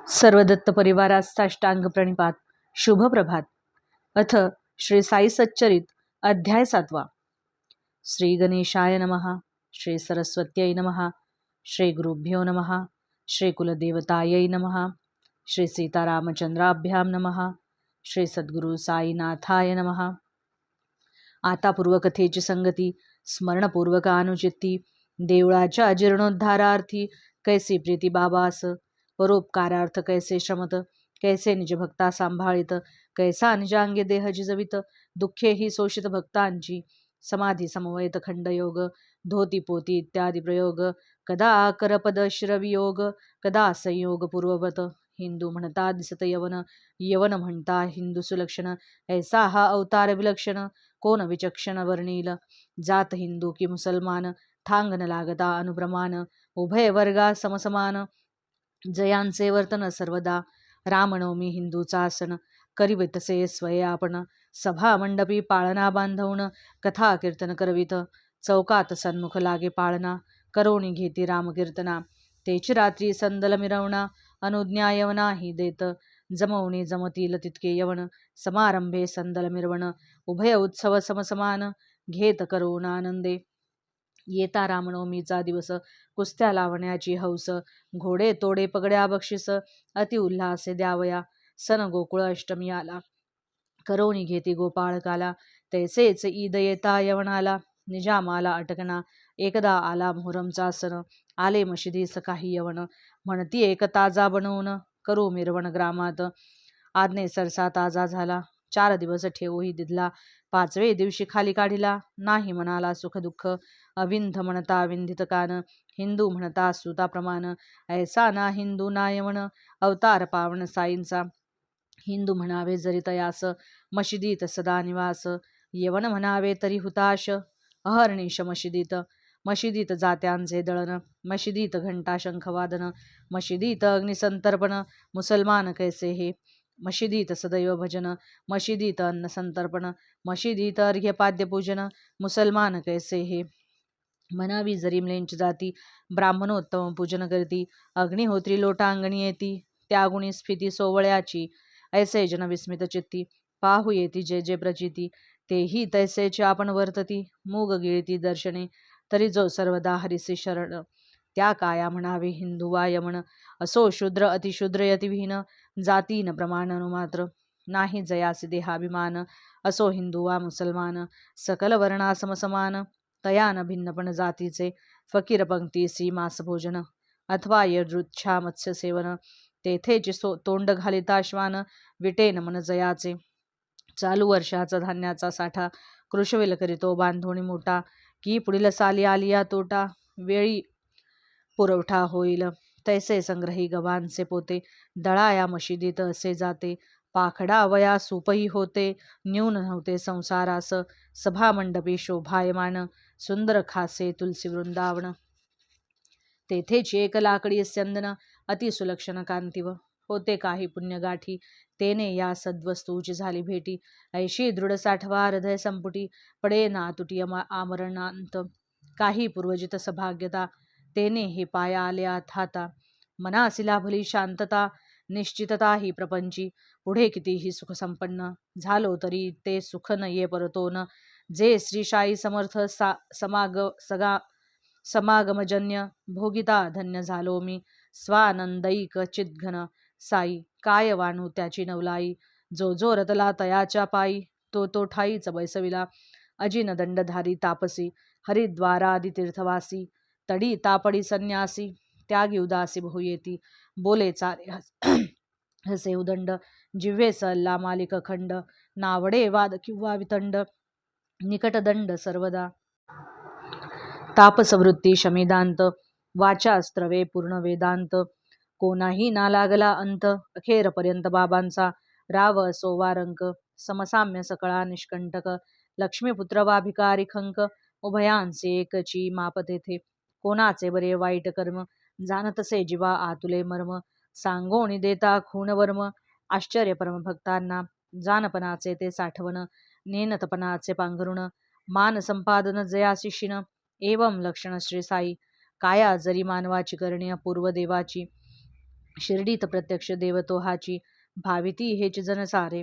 सर्व दत्त परिवारास साष्टांग प्रणिपात. शुभ प्रभात. अथ श्री साई सच्चरित अध्याय 7. श्री गणेशाय नमः. श्री सरस्वत्यै नमः. श्री गुरुभ्यो नमः. श्री कुलदेवतायै नमः. श्री सीतारामचंद्राभ्याम नमः. श्री सद्गुरु साईनाथाय नमः. आता पूर्वकथेची संगती स्मरणपूर्वक अनुचित्ती. देवळाच्या जीर्णोद्धारार्थी कैसी प्रीती बाबास, परोपकारार्थ कैसे श्रमत, कैसे निज भक्ता सांभाळित, कैसा निजांगे देह जिजवित, दुःखे ही शोषित भक्तांची, समाधी समवयत खंडयोग, धोती पोती इत्यादी प्रयोग, कदा करपद शिरवियोग, कदा संयोग पूर्ववत, हिंदू म्हणता दिसत यवन, यवन म्हणता हिंदू सुलक्षण, ऐसा हा अवतार विलक्षण, कोण विचक्षण वर्णील, जात हिंदू की मुसलमान, थांग न लागता अनुप्रमाण, उभय वर्गा समसमान, जयांचे वर्तन सर्वदा, रामनवमी हिंदूचा सण, करीवितसे स्वये आपण, सभा मंडपी पाळणा बांधवून, कथा कीर्तन करवित, चौकात सन्मुख लागे पाळणा, करोणी घेती रामकीर्तना, तेची रात्री संदल मिरवणा, अनुज्ञा यवनाही देत, जमवणी जमतील तितके यवन, समारंभे संदल मिरवण, उभय उत्सव समसमान, घेत करून आनंदे. येता रामनवमीचा दिवस, कुस्त्या लावण्याची हौस, घोडे तोडे पगड्या बक्षिस, अति उल्हासे द्यावया, सन गोकुळ अष्टमी आला, करोणी घेती गोपाळकाला, तैसेच ईद येता यवनाला, निजामाला अटकना, एकदा आला मोहरमचा सण, आले मशिदीस काही यवन, म्हणती एक ताजा बनवून, करू मिरवण ग्रामात, आज्ञे सरसा ताजा झाला, 4 दिवस ठेवूही दिदला, 5वे दिवशी खाली काढिला, नाही मनाला सुख दुःख, अविंध म्हणता विंधित कान, हिंदू म्हणता सुता प्रमाण, ऐसा ना हिंदू ना यवन, अवतार पावन साईंचा, हिंदू म्हणावे जरी तयास, मशिदीत सदा निवास, यवन म्हणावे तरी हुताश, अहर्निश मशिदीत, मशिदीत जात्यांचे दळण, मशिदीत घंटा शंखवादन, मशिदीत अग्निसंतर्पण, मुसलमान कैसे हे, मशिदीत सदैव भजन, मशिदीत अन्न संतर्पण, मशिदीत अर्घ्यपाद्य पूजन, मुसलमान कैसे हे, म्हणावी जरी म्लेंच जाती, ब्राह्मणोत्तम पूजन करती, अग्निहोत्री लोटांगणी येती, त्यागुणी स्फिती सोवळ्याची, ऐसे जन विस्मित चित्ती, पाहू येती जे जे प्रचिती, तेही तैसेचे आपण वर्तती, मूग गिळती दर्शने, तरी जो सर्वदा हरिसी शरण, त्या काया म्हणावे हिंदू वा यमन, असो शूद्र अतिशूद्र यतिविहीन, जातीन प्रमाण अनुमात्र, नाही जयासी देहाभिमान, असो हिंदू वा मुसलमान, सकल वर्णा समसमान, तयान भिन्नपण जातीचे, फकीर पंक्तीसी मास भोजन, अथवा यदृच्छा मत्स्य सेवन, तेथेची तोंड घालिता श्वान, विटेन मन जयाचे, चालू वर्षाचा धान्याचा साठा, कृषवेल करीतो बांधोणी मोठा, की पुढील साली आलिया तोटा, वेळी पुरवठा होईल, तैसे संग्रही गव्हांचे पोते, दळाया मशिदीत असे जाते, पाखडा वया सूपही होते, न्यून नव्हते संसारास, सभामंडपी शोभायमान, सुंदर खासे तुलसी वृंदावन, तेथेची एक लाकडी स्यंदन, अतिसुलक्षण कांतीव, होते काही पुण्यगाठी, तेने या सद्वस्तूची झाली भेटी, ऐशी दृढ साठवा हृदय संपुटी, पडे ना तुटी आमरणांत, काही पूर्वजित सभाग्यता, तेने हे पाया आले हाता, मनासी लाभली शांतता, निश्चितता ही प्रपंची, पुढे कितीही सुख संपन्न, झालो तरी ते सुख न ये परतोन, जे श्री शाई समर्थ समागमजन्य, भोगिता धन्य झालो मी, स्वानंदैक चिद्घन साई, काय वाणू त्याची नवलाई, जो जो रतला तयाच्या पायी, तो तो ठाईच बैसविला, अजिन दंडधारी तापसी, हरिद्वारादि तीर्थवासी, तडी तापडी संन्यासी, त्यागी उदासी बहुयेती, बोले चाले हसे उदंड, जिव्हे सल्ला मालिक खंड, नावडे वाद किंवा वितंड, निकटदंड सर्वदा, तापसवृत्ती शमिदांत, वाचा स्त्रवे पूर्ण वेदांत, कोणाही ना लागला अंत, अखेरपर्यंत बाबांचा राव असो वा रंक, समसाम्य सकळा निष्कंटक, लक्ष्मीपुत्र वा भिकारी खंक, उभयांचे एकची माप तेथे, कोणाचे बरे वाईट कर्म, जाणतसे जीवा आतुले मर्म, सांगोणी देता खूनवर्म, आश्चर्य परमभक्तांना, जानपणाचे ते साठवण, नेनतपणाचे पांघरुण, मान संपादन जयासी शिन, एवं लक्षण श्री साई, काया जरी मानवाची करणी अपूर्व देवाची, शिर्डीत प्रत्यक्ष देवतो हाची, भाविती हेच जन सारे.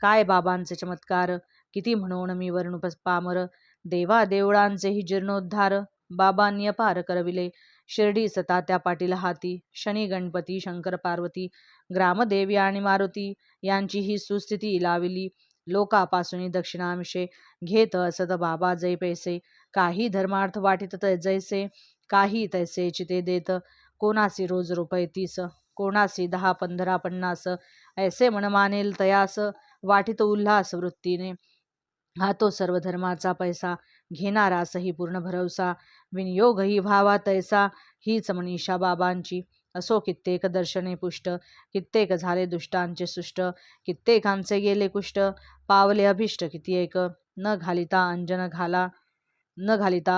काय बाबांचे चमत्कार, किती म्हणून मी वर्णू पामर. देवा देवळांचेही जीर्णोद्धार, बाबांनी अपार करविले. शिर्डी तात्या पाटील हाती, शनी गणपती शंकर पार्वती, ग्रामदेवी आणि मारुती यांची ही सुस्थिती लाविली. लोकापासून दक्षिणांशे घेत असत बाबा जै पैसे. काही धर्मार्थ वाटित जैसे, काही तैसे चिते देत. कोणासी रोज रुपये 30, कोणासी 10, 15, 50, ऐसे मन मानेल तयास. वाटित उल्हास वृत्तीने, हा तो सर्व धर्माचा पैसा. घेणारासही पूर्ण भरवसा, विनियोगही व्हावा तैसा. हीच मनीषा बाबांची. असो कित्येक दर्शने पुष्ट, कित्येक झाले दुष्टांचे सुष्ट. कित्येकांचे गेले कुष्ट, पावले अभिष्ट किती एक. न घालिता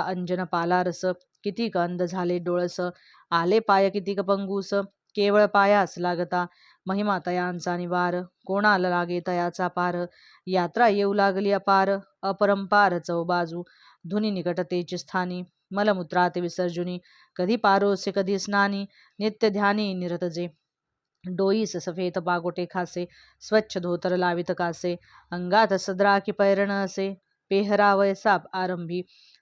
अंजन पाला रस. कितीक अंध झाले डोळस, आले पाय कितीक पंगूस. केवळ पायास लागता, महिमा तयांचा निवार. कोणाला लागे तयाचा पार, यात्रा येऊ लागली अपार. अपरंपार चौबाजू, धुनी निकटतेची स्थानी. मलमूत्रात विसर्जुनी, कधी पारोसे कधी स्नानी. नित्य ध्यानी निरतजे, डोईस सफेद पागोटे खासे. स्वच्छ धोतर लावित कासे, अंगात सदरा की पैरण असे. पेहरावय साप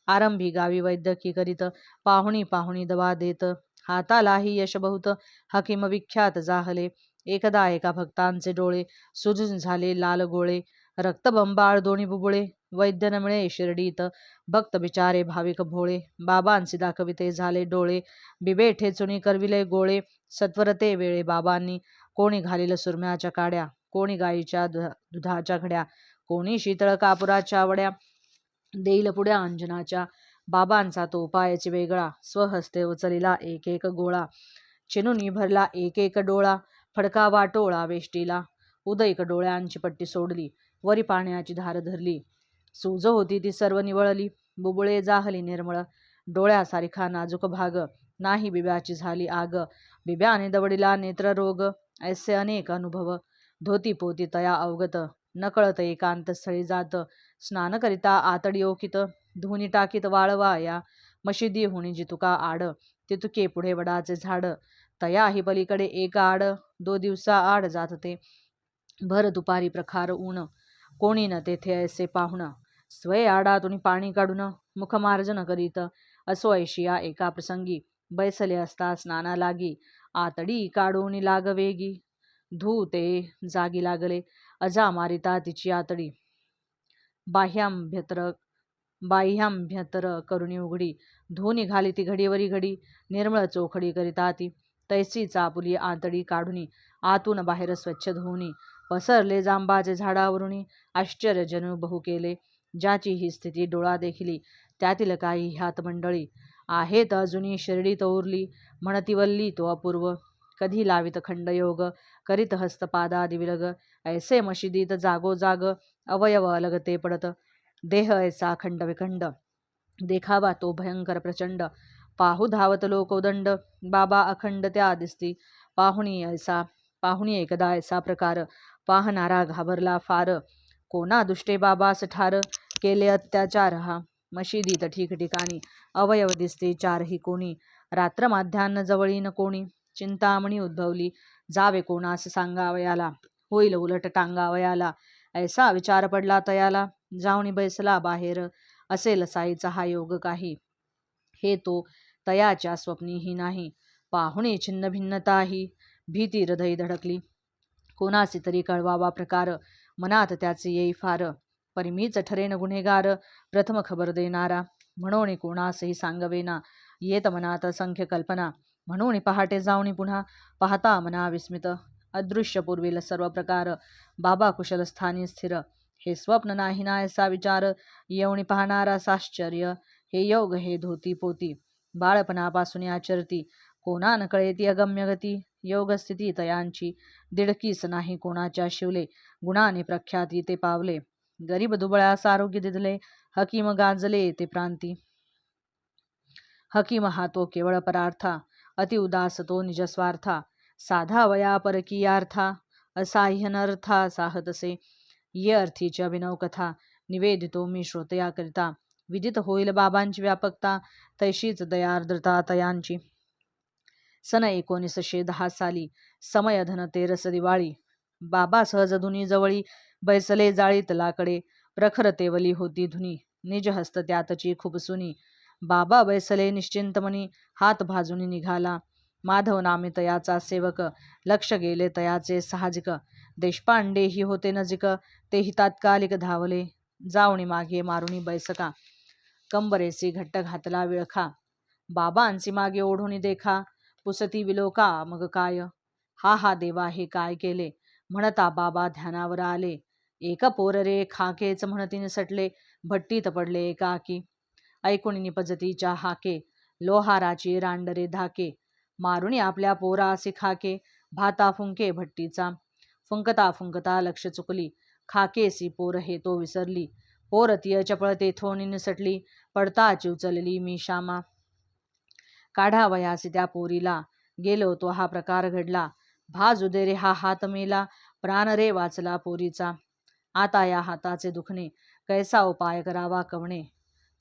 आरंभी गावी वैद्यकी करीत. पाहुणी पाहुणी दवा देत, हातालाही यश बहुत. हकीम विख्यात जाहले, एकदा एका भक्तांचे डोळे. सुजून झाले लाल गोळे, रक्तबंबाळ दोन्ही बुबुळे. वैद्य न मिळे शिर्डीत, भक्त बिचारे भाविक भोळे. बाबांचे दाखविते झाले डोळे, बिबे ठेचुनी करविले गोळे. सत्वरते वेळे बाबांनी, कोणी घालील सुरम्याच्या काड्या. कोणी गाईच्या दुधाच्या घड्या, कोणी शीतळ कापुराच्या वड्या. देईल पुड्या अंजनाच्या, बाबांचा तो उपायच वेगळा. स्वहस्ते उचलिला एक एक गोळा, चिनुनी भरला एक एक डोळा. फडका वाटोळा वेष्टीला, उदयक डोळ्यांची पट्टी सोडली. वरी पाण्याची धार धरली, सूज होती ती सर्व निवळली. बुबुळे जाहली निर्मळ, डोळ्यासारिखा नाजूक भाग. नाही बिब्याची झाली आग, बिब्याने दवडिला नेत्ररोग. ऐसे अनेक अनुभव, धोती पोती तया अवगत. नकळत एकांत स्थळी जात, स्नान करिता आतडी ओकित. धुनी टाकीत वाळवाया, मशिदी हुणी जितुका आड. तितुके पुढे वडाचे झाड, तयाही पलीकडे एक आड. 2 दिवसा आड जात ते, भर दुपारी प्रखार ऊन. कोणी न तेथे ऐसे पाहुण, स्वय आडातून पाणी काढून. मुखमार्जन करीत असो ऐशिया एका प्रसंगी. बैसले असता स्नाना लागी, आतडी काढून लाग वेगी. धू ते जागी लागले, अजा मारिता तिची आतडी. बाह्यांभ्यंतर करुणी उघडी. धू निघाली ती घडीवरी घडी, निर्मळ चोखडी करिता ती. तैसी चापुली आतडी काढुनी, आतून बाहेर स्वच्छ धुवुनी. पसरले जांबाचे झाडावरुणी, आश्चर्य जणू बहु केले. ज्याची ही स्थिती डोळा देखिली, त्यातील काही ह्यात मंडळी. आहेत अजुनी शिर्डीत उरली, म्हणती वल्ली तो अपूर्व. कधी लावित खंडयोग, करीत हस्तपादादि विलग. ऐसे मशिदीत जागोजाग, अवयव अलगते पडत. देह ऐसा खंड विखंड, देखावा तो भयंकर प्रचंड. पाहू धावत लोक उदंड, बाबा अखंड त्या दिसती. पाहुणी एकदा ऐसा प्रकार, पाहणारा घाबरला फार. कोणा दुष्टे बाबास ठार, केले अत्याचार हा. मशिदीत ठिकठिकाणी, अवयव दिसते चारही कोणी. रात्र माध्यान्न जवळीन कोणी, चिंतामणी उद्भवली. जावे कोणास सांगावयाला, होईल उलट टांगावयाला. ऐसा विचार पडला तयाला, जाऊनी बैसला बाहेर. असेल साईचा हा योग काही, हे तो तयाच्या स्वप्नीही नाही. पाहुणे छिन्न भिन्नताही, भीती हृदय धडकली. कोणासी तरी कळवावा प्रकार, मनात त्याचे येई फार. परिमीच ठरेन गुन्हेगार, प्रथम खबर देणारा. म्हणून कोणासही सांगवेना, येत मनात असंख्य कल्पना. म्हणून पहाटे जाऊनी पुन्हा, पाहता मना विस्मित. अदृश्य पूर्वील सर्व प्रकार, बाबा कुशल स्थानी स्थिर. हे स्वप्न नाही ना ऐसा विचार, येऊनी पाहणारा साश्चर्य. हे योग हे धोती पोती, बाळपणापासून आचरती. कोणा न कळे ती अगम्य गती. योगस्थिती तयांची, दिडकीस नाही कोणाच्या शिवले. गुणाने प्रख्याती ते पावले, गरीब दुबळ्यास आरोग्य दिदले. हकीम गाजले ते प्रांती. हकीम हा तो केवळ परार्था, अति उदास तो निजस्वार्था. साधा वया परकीयार्था, असाह्य नर्था साहतसे. ये अर्थीची अभिनव कथा, निवेदितो मी श्रोतयाकरिता. विदित होईल बाबांची व्यापकता, तैशीच दयार्द्रता तयांची. सन 1910 साली समय धन तेरस दिवाळी. बाबा सहज धुनी जवळी बैसले जाळीत लाकडे. प्रखर तेवली होती धुनी निज हस्त त्यातची खुपसुनी. बाबा बैसले निश्चिंतमनी हात भाजून निघाला. माधव नामे तयाचा सेवक लक्ष गेले तयाचे साहजिक. देशपांडे ही होते नजिक तेही तात्कालिक धावले. जावणी मागे मारुनी बैसका कंबरेसी घट्ट घातला विळखा. बाबांची मागे ओढून देखा पुसती विलोका मग काय. हा हा देवा हे काय केले म्हणता बाबा ध्यानावर आले. एक पोर रे खाकेच म्हणती निसटले भट्टीत पडले एकाकी. ऐकून निपजतीच्या हाके लोहाराची रांडरे धाके. मारुनी आपल्या पोरासी खाके भाता फुंके भट्टीचा. फुंकता फुंकता लक्ष चुकली खाकेसी पोर हे तो विसरली. पोर तिय चपळ तेथोनी निसटली पडताची उचलली मी श्यामा. काढावयासी त्या पोरीला गेलो तो हा प्रकार घडला. भाजू दे रे हा हात मेला प्राण रे वाचला पोरीचा. आता या हाताचे दुखणे कैसा उपाय करावा कवणे.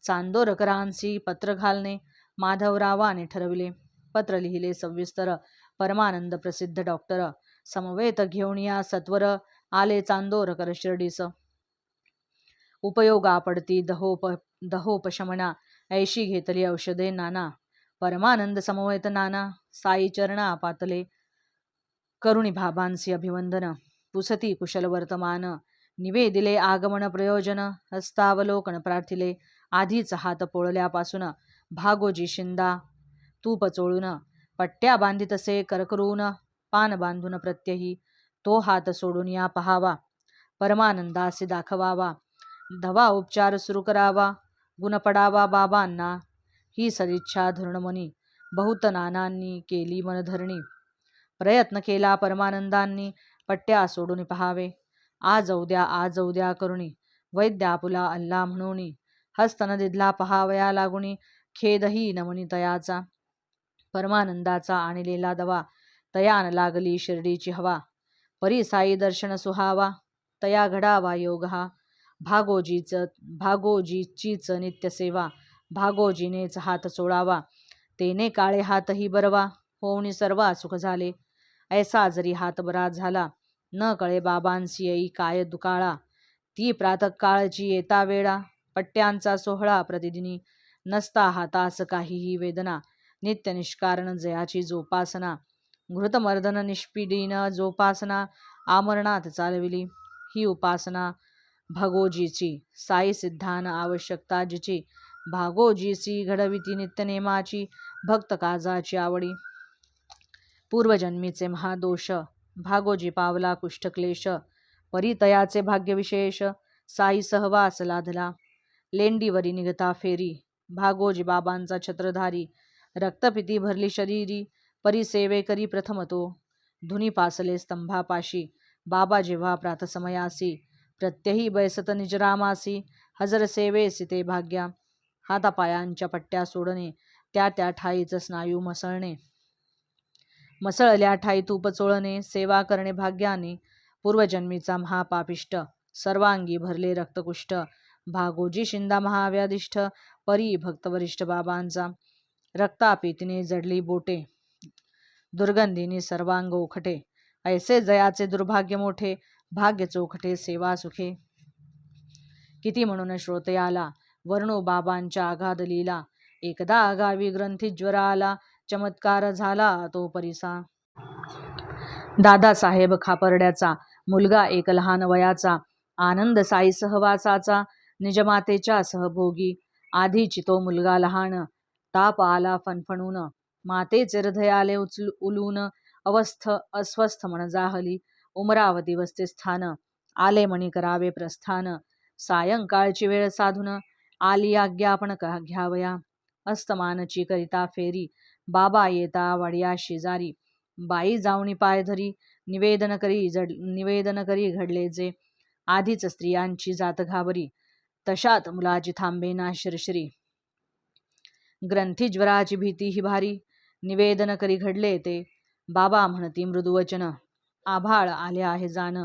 चांदोरकरांसी पत्र घालणे माधवरावाने ठरविले. पत्र लिहिले सविस्तर परमानंद प्रसिद्ध डॉक्टर. समवेत घेऊन या सत्वर आले चांदोरकर शिर्डीस. उपयोगा पडती दहोपशमना ऐशी घेतली औषधे नाना. परमानंद समवेत नाना साई चरणा पातले. करुणी बाबांसी अभिवंदन पुसती कुशल वर्तमान. निवेदिले आगमन प्रयोजन हस्तावलोकन प्रार्थिले. आधीच हात पोळल्यापासून भागोजी शिंदा तूप चोळून. पट्ट्या बांधितसे करकरून पान बांधून प्रत्यही. तो हात सोडून या पहावा परमानंदासी दाखवावा. धवा उपचार सुरू करावा गुण पडावा बाबांना. ही सदिच्छा धरून मनी बहुत नानांनी केली मनधरणी. प्रयत्न केला परमानंदांनी पट्ट्या सोडून पहावे. आज उद्या करुणी वैद्य आपुला अल्ला म्हणून. हस्त न दिदला पहावया लागुनी खेदही नमनी तयाचा. परमानंदाचा आणलेला दवा तयान लागली शिर्डीची हवा. परी साई दर्शन सुहावा तया घडावा योग हा. भागोजीचीच नित्य सेवा भागोजीनेच हात सोडावा. तेने काळे हातही बरवा होऊन सर्वा सुख झाले. ऐसा जरी हात बरा झाला न कळे बाबांसी येई काय दुकाळा. ती प्रातःकाळची येता वेळा पट्ट्यांचा सोहळा प्रतिदिनी. नसता हातास काहीही वेदना नित्य निष्कारण जयाची जोपासना. घृतमर्दन निष्पीडीन जोपासना आमरणात चालविली. ही उपासना भागोजीची साई सिद्धान आवश्यकता जिची. भागोजीसी घडविती नित्यनेमाची भक्त काजाची आवडी. पूर्वजन्मीचे महादोष भागोजी पावला कुष्ठक्लेश. परितयाचे भाग्यविशेष साई सहवास लाधला. लेंडीवरी निघता फेरी भागोजी बाबांचा छत्रधारी. रक्तपिती भरली शरीरी परिसेवे करी प्रथम तो. धुनी पासले स्तंभापाशी बाबा जेव्हा प्रातसमयासी. प्रत्यही बैसत निजरामासी हजर सेवेसी ते भाग्या. हातापायांच्या पट्ट्या सोडणे त्या ठाईच स्नायू मसळणे. मसळल्या ठाई तूप चोळणे सेवा करणे भाग्याने. पूर्वजन्मीचा महापापिष्ट सर्वांगी भरले रक्तकुष्ठ. भागोजी शिंदा महाव्याधिष्ठ परी भक्तवरिष्ठ बाबांचा. रक्तापीतीने जडली बोटे दुर्गंधीने सर्वांग ओखटे. ऐसे जयाचे दुर्भाग्य मोठे भाग्य चोखटे सेवा सुखे. किती म्हणून श्रोतयाला वर्णो बाबांच्या आघाद लीला. एकदा आगावी ग्रंथी ज्वर आला चमत्कार झाला तो परिसा. दादासाहेब खापर्ड्याचा मुलगा एक लहान वयाचा. आनंद साई सहवासाचा निजमातेच्या सहभोगी. आधीची तो मुलगा लहान ताप आला फणफणून. मातेचे हृदय आले उलून अस्वस्थ मन जाहली. उमरावती वसते स्थान आले मणी करावे प्रस्थान. सायंकाळची वेळ साधून आली आज्ञा आपण घ्यावया. अस्तमानची करिता फेरी बाबा येता वाड्या शेजारी. बाई जाऊनी पाय धरी निवेदन करी घडले जे. आधीच स्त्रियांची जात घाबरी तशात मुलाची थांबेना शिरशिरी. ग्रंथी ज्वराची भीती ही भारी निवेदन करी घडले ते. बाबा म्हणती मृदुवचन आभाळ आले आहे जाण.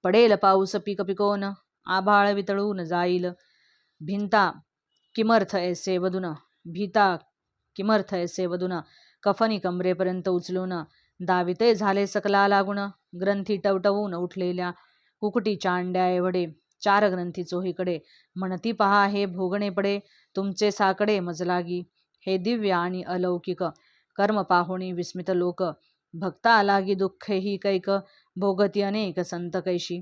पडेल पाऊस पीक पिकोन आभाळ वितळून जाईल. भीता किमर्थ ऐसे वदून कफनी कमरेपर्यंत उचलून दाविते झाले सकला लागून. ग्रंथी टवटवून उठलेल्या कुकटीच्या अंड्या एवढे 4 ग्रंथी चोहीकडे. म्हणती पहा हे भोगणे पडे तुमचे साकडे मजलागी. हे दिव्य आणि अलौकिक कर्म पाहुणी विस्मित लोक. भक्ता लागी दुःख ही कैक भोगती अनेक संत कैशी.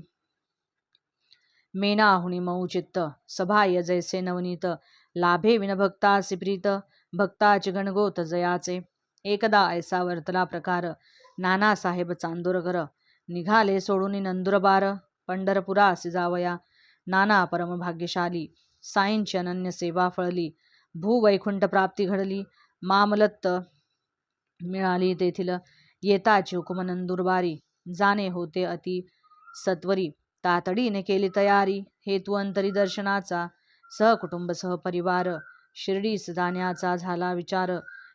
मेनाहुनी मऊ चित्त सभाय जैसे नवनीत. लाभे विन भक्तासी प्रीत भक्ताची गणगोत जयाचे. एकदा ऐसा वर्तला प्रकार नानासाहेब चांदोरकर. निघाले सोडून नंदुरबार पंढरपुरासी जावया. नाना परम भाग्यशाली साईंची अनन्य सेवा फळली. भूवैकुंठ प्राप्ती घडली मामलत्त मिळाली तेथील. येताची हुकुम नंदुरबारी जाणे होते अति सत्वरी. तातडीने केली तयारी हेतू अंतरी दर्शनाचा. सहकुटुंब सहपरिवार शिर्डीस जाण्याचा झाला विचार.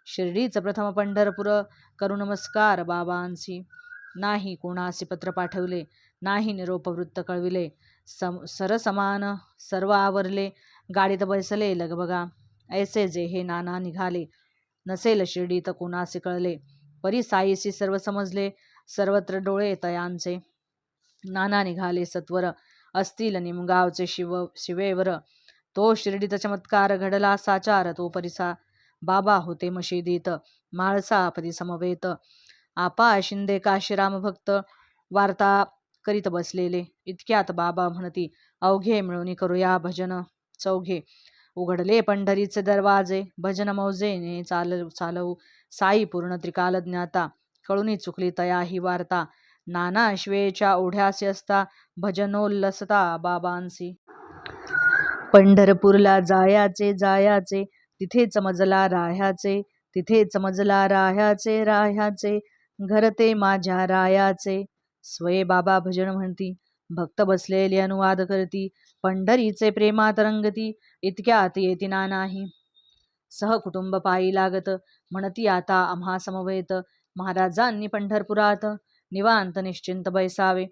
शिर्डीच प्रथम पंढरपूर करू नमस्कार बाबांसी. नाही कोणासी पत्र पाठवले नाही निरोप वृत्त कळविले. सरसमान सर्व आवरले गाडीत बसले लगबगा. ऐसे जे हे नाना निघाले नसेल शिर्डीत कोणासी कळले. परी साईसी सर्व समजले सर्वत्र डोळे तयांचे. नाना निघाले सत्वर असतील निमगावचे शिवेवर. तो शिर्डीत चमत्कार घडला साचार तो परिसा. बाबा होते मशिदीत म्हाळसापदी समवेत. आपा शिंदे काशीराम भक्त वार्ता करीत बसलेले. इतक्यात बाबा म्हणती अवघे मिळून करूया भजन चौघे. उघडले पंढरीचे दरवाजे भजन मौजेने चालवू. साई पूर्ण त्रिकाल ज्ञाता कळूनी चुकली तया ही वार्ता. नाना शिवेच्या ओढ्यासी असता भजनोल्लसता बाबांसी. पंढरपूरला जायाचे तिथेच मजला राह्याचे. तिथेच मजला राह्याचे घर ते माझ्या रायाचे. स्वये बाबा भजन म्हणती भक्त बसलेली अनुवाद करती. पंढरीचे प्रेमात रंगती इतक्यात येती नानाही. सहकुटुंब पायी लागत म्हणती आता आम्हा समवेत. महाराजांनी पंढरपुरात निवांत निश्चिंत बैसावे.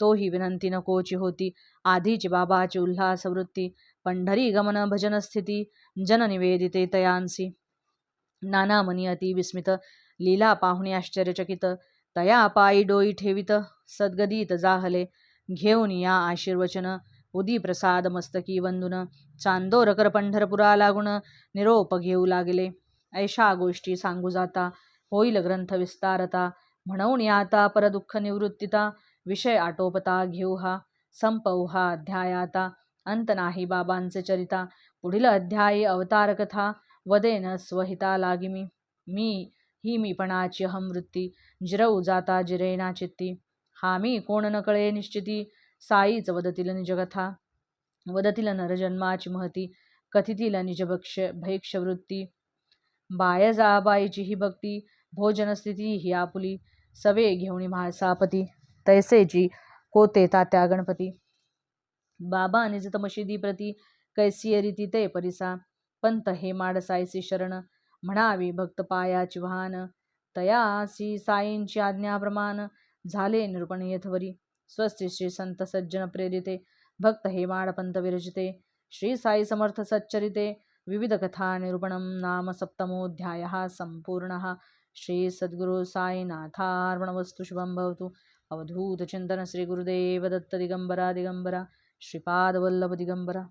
तोही विनंती नकोची होती आधीची बाबाची उल्हास वृत्ती. पंढरी गमन भजन स्थिती जन निवेदिते तयांसी. नाना मनी अति विस्मित लीला पाहुणी आश्चर्यचकित. तया पायी डोई ठेवित सद्गदित जाहले. घेऊन या आशीर्वचन उदी प्रसाद मस्तकी वंदुन. चांदोरकर पंढरपुरा लागून निरोप घेऊ लागले. ऐशा गोष्टी सांगू जाता होईल ग्रंथ विस्तारता. म्हणून आता परदुःख निवृत्तिता. विषय आटोपता घेऊ हा संपवू हा अध्याय आता. अंत नाही बाबांचे चरिता पुढील अध्यायी अवतार कथा. वदेन स्वहिता लागी मी मीपणाची अहमवृत्ती. जिरवू जाता जिरेना चित्ती. हा मी कोण न कळे निश्चिती. साईच वदतील निजकथा वदतील नरजन्माची महती. कथितील निज भैक्षवृत्ती. बायजाबाईची ही भक्ती भोजन स्थिती ही आपुली. सवे घेऊनी म्हाळसापती तैसेची कोते तात्या गणपती. बाबा निजत मशिदी प्रती कैसी रीती ते परिसा. पंत हे माड साईसी शरण म्हणावी भक्त पायाची वाहन. तयासी साईंची आज्ञा प्रमाण झाले निरूपण यथवरी. स्वस्ति श्री संत सज्जन प्रेरिते भक्त हे माड पंत विरचिते. श्री साई समर्थ सच्चरिते विविध कथा निरूपणम. नाम सप्तमोऽध्यायः संपूर्णः. श्री सद्गुरु साईनाथार्पणमस्तु. शुभं भवतु. अवधूत चिंतन श्री गुरुदेव दत्त दिगंबरा दिगंबरा श्रीपाद वल्लभ दिगंबरा.